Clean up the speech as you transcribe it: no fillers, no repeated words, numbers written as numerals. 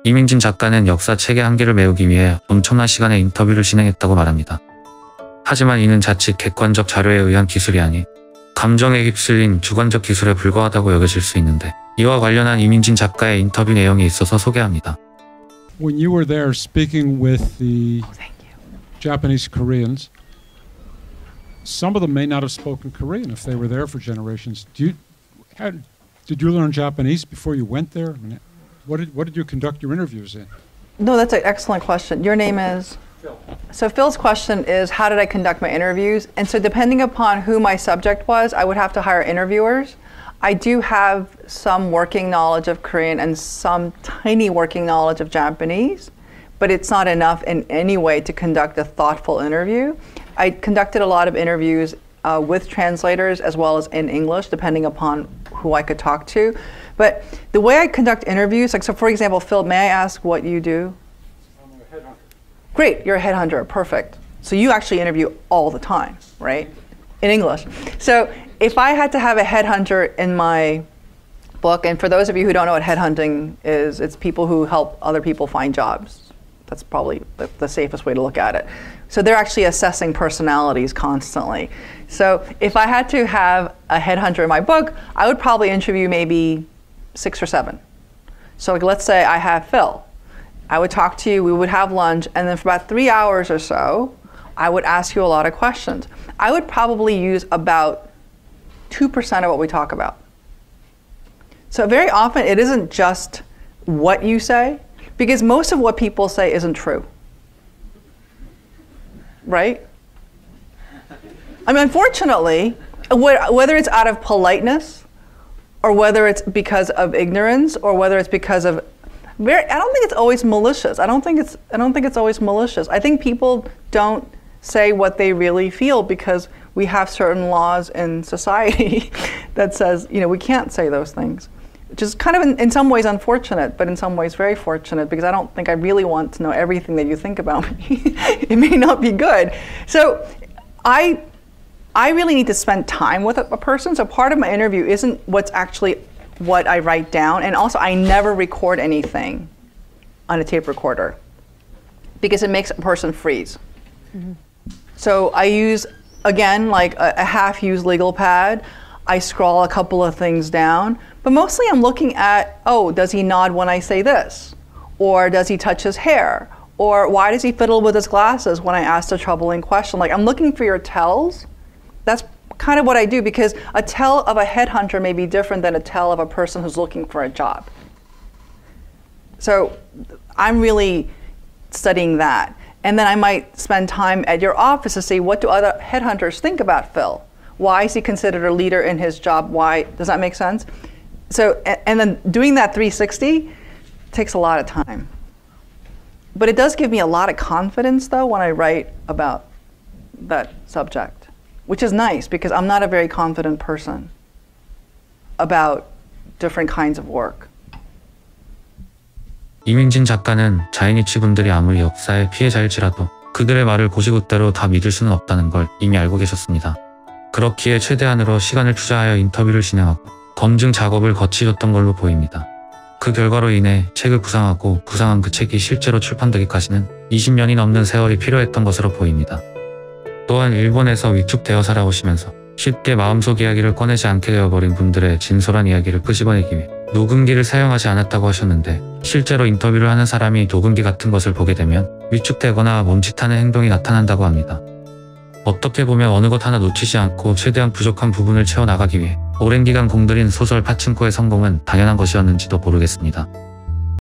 이민진 작가는 역사 책의 한계를 메우기 위해 엄청난 시간의 인터뷰를 진행했다고 말합니다. 하지만 이는 자칫 객관적 자료에 의한 기술이 아닌 감정에 휩쓸린 주관적 기술에 불과하다고 여겨질 수 있는데, 이와 관련한 이민진 작가의 인터뷰 내용이 있어서 소개합니다. When you were there speaking with the Japanese Koreans, some of them may not have spoken Korean if they were there for generations. Did you learn Japanese before you went there? What did you conduct your interviews in? No, that's an excellent question. Your name is? Phil. So Phil's question is, how did I conduct my interviews? And so depending upon who my subject was, I would have to hire interviewers. I do have some working knowledge of Korean and some tiny working knowledge of Japanese, but it's not enough in any way to conduct a thoughtful interview. I conducted a lot of interviews with translators as well as in English, depending upon who I could talk to. But the way I conduct interviews, like, so for example, Phil, may I ask what you do? I'm a headhunter. Great, you're a headhunter, perfect. So you actually interview all the time, right? In English. So if I had to have a headhunter in my book, and for those of you who don't know what headhunting is, it's people who help other people find jobs. That's probably the safest way to look at it. So they're actually assessing personalities constantly. So if I had to have a headhunter in my book, I would probably interview maybe 6 or 7. So like, let's say I have Phil. I would talk to you, we would have lunch, and then for about 3 hours or so, I would ask you a lot of questions. I would probably use about 2% of what we talk about. So very often it isn't just what you say, because most of what people say isn't true. Right? I mean, unfortunately, whether it's out of politeness, or whether it's because of ignorance, or whether it's because of I don't think it's always malicious. I don't think it's always malicious. I think people don't say what they really feel because we have certain laws in society that says, you know, we can't say those things, which is kind of in some ways unfortunate, but in some ways very fortunate, because I don't think I really want to know everything that you think about me. It may not be good. So I really need to spend time with a person. So part of my interview isn't what's actually what I write down, and also I never record anything on a tape recorder because it makes a person freeze. Mm-hmm. So I use, again, like a half-used legal pad. I scroll a couple of things down, but mostly I'm looking at, oh, does he nod when I say this? Or does he touch his hair? Or why does he fiddle with his glasses when I ask a troubling question? Like, I'm looking for your tells. That's kind of what I do, because a tell of a headhunter may be different than a tell of a person who's looking for a job. So I'm really studying that. And then I might spend time at your office to see, what do other headhunters think about Phil? Why is he considered a leader in his job? Why? Does that make sense? So, and then doing that 360 takes a lot of time. But it does give me a lot of confidence, though, when I write about that subject, which is nice, because I'm not a very confident person about different kinds of work. 이민진 작가는 자이니치 분들이 아무리 역사의 피해자일지라도 그들의 말을 고지고대로 다 믿을 수는 없다는 걸 이미 알고 계셨습니다. 그렇기에 최대한으로 시간을 투자하여 인터뷰를 진행하고 검증 작업을 거치셨던 걸로 보입니다. 그 결과로 인해 책을 구상하고 구상한 그 책이 실제로 출판되기까지는 20년이 넘는 세월이 필요했던 것으로 보입니다. 또한 일본에서 위축되어 살아오시면서 쉽게 마음속 이야기를 꺼내지 않게 되어버린 분들의 진솔한 이야기를 끄집어내기 위해 녹음기를 사용하지 않았다고 하셨는데, 실제로 인터뷰를 하는 사람이 녹음기 같은 것을 보게 되면 위축되거나 멈칫하는 행동이 나타난다고 합니다. 어떻게 보면 어느 것 하나 놓치지 않고 최대한 부족한 부분을 채워나가기 위해 오랜 기간 공들인 소설 파친코의 성공은 당연한 것이었는지도 모르겠습니다.